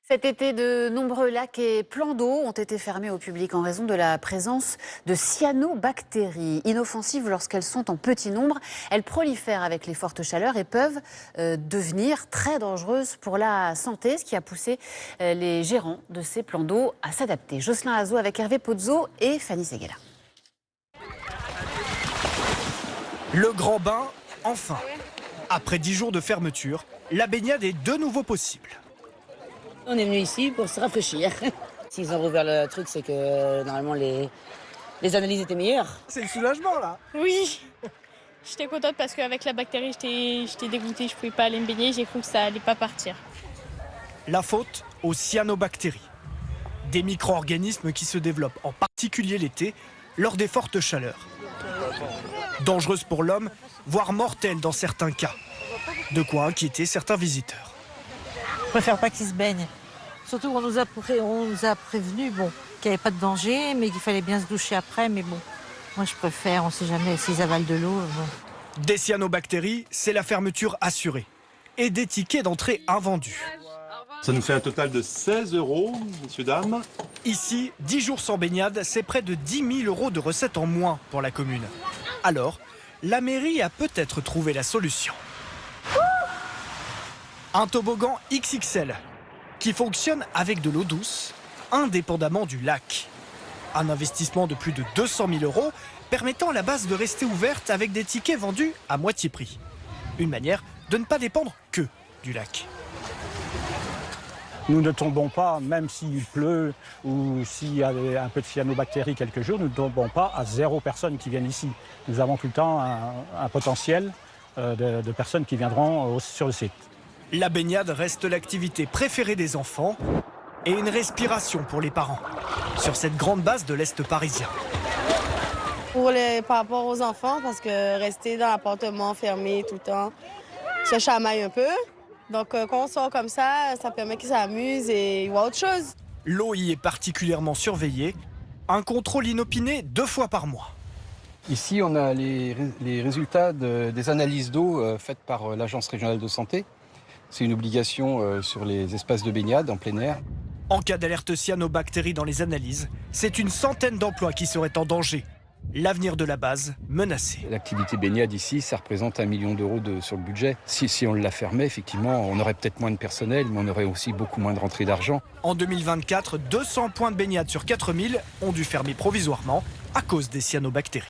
Cet été, de nombreux lacs et plans d'eau ont été fermés au public en raison de la présence de cyanobactéries. Inoffensives lorsqu'elles sont en petit nombre, elles prolifèrent avec les fortes chaleurs et peuvent devenir très dangereuses pour la santé, ce qui a poussé les gérants de ces plans d'eau à s'adapter. Jocelyn Azzo avec Hervé Pozzo et Fanny Seguela. Le grand bain, enfin. Après 10 jours de fermeture, la baignade est de nouveau possible. On est venu ici pour se rafraîchir. S'ils ont rouvert le truc, c'est que normalement les analyses étaient meilleures. C'est le soulagement là. Oui, j'étais contente parce qu'avec la bactérie, j'étais dégoûtée. Je ne pouvais pas aller me baigner, j'ai cru que ça allait pas partir. La faute aux cyanobactéries. Des micro-organismes qui se développent en particulier l'été lors des fortes chaleurs. Dangereuses pour l'homme, voire mortelles dans certains cas. De quoi inquiéter certains visiteurs. Je préfère pas qu'ils se baignent. Surtout qu'on nous a prévenu qu'il n'y avait pas de danger, mais qu'il fallait bien se doucher après. Mais bon, moi je préfère, on ne sait jamais s'ils avalent de l'eau. Des cyanobactéries, c'est la fermeture assurée. Et des tickets d'entrée invendus. Ça nous fait un total de 16 €, messieurs, dames. Ici, 10 jours sans baignade, c'est près de 10 000 € de recettes en moins pour la commune. Alors, la mairie a peut-être trouvé la solution. Un toboggan XXL qui fonctionne avec de l'eau douce, indépendamment du lac. Un investissement de plus de 200 000 € permettant à la base de rester ouverte avec des tickets vendus à moitié prix. Une manière de ne pas dépendre que du lac. Nous ne tombons pas, même s'il pleut ou s'il y a un peu de cyanobactéries quelques jours, nous ne tombons pas à 0 personnes qui viennent ici. Nous avons tout le temps un potentiel de personnes qui viendront sur le site. La baignade reste l'activité préférée des enfants et une respiration pour les parents sur cette grande base de l'Est parisien. Par rapport aux enfants, parce que rester dans l'appartement fermé tout le temps, se chamaille un peu. Donc quand on sort comme ça permet qu'ils s'amusent et voient autre chose. L'eau y est particulièrement surveillée. Un contrôle inopiné 2 fois par mois. Ici, on a les résultats des analyses d'eau faites par l'Agence régionale de santé. C'est une obligation sur les espaces de baignade en plein air. En cas d'alerte cyanobactéries dans les analyses, c'est une centaine d'emplois qui seraient en danger. L'avenir de la base menacé. L'activité baignade ici, ça représente 1 million d'euros sur le budget. Si on la fermait, effectivement, on aurait peut-être moins de personnel, mais on aurait aussi beaucoup moins de rentrées d'argent. En 2024, 200 points de baignade sur 4000 ont dû fermer provisoirement à cause des cyanobactéries.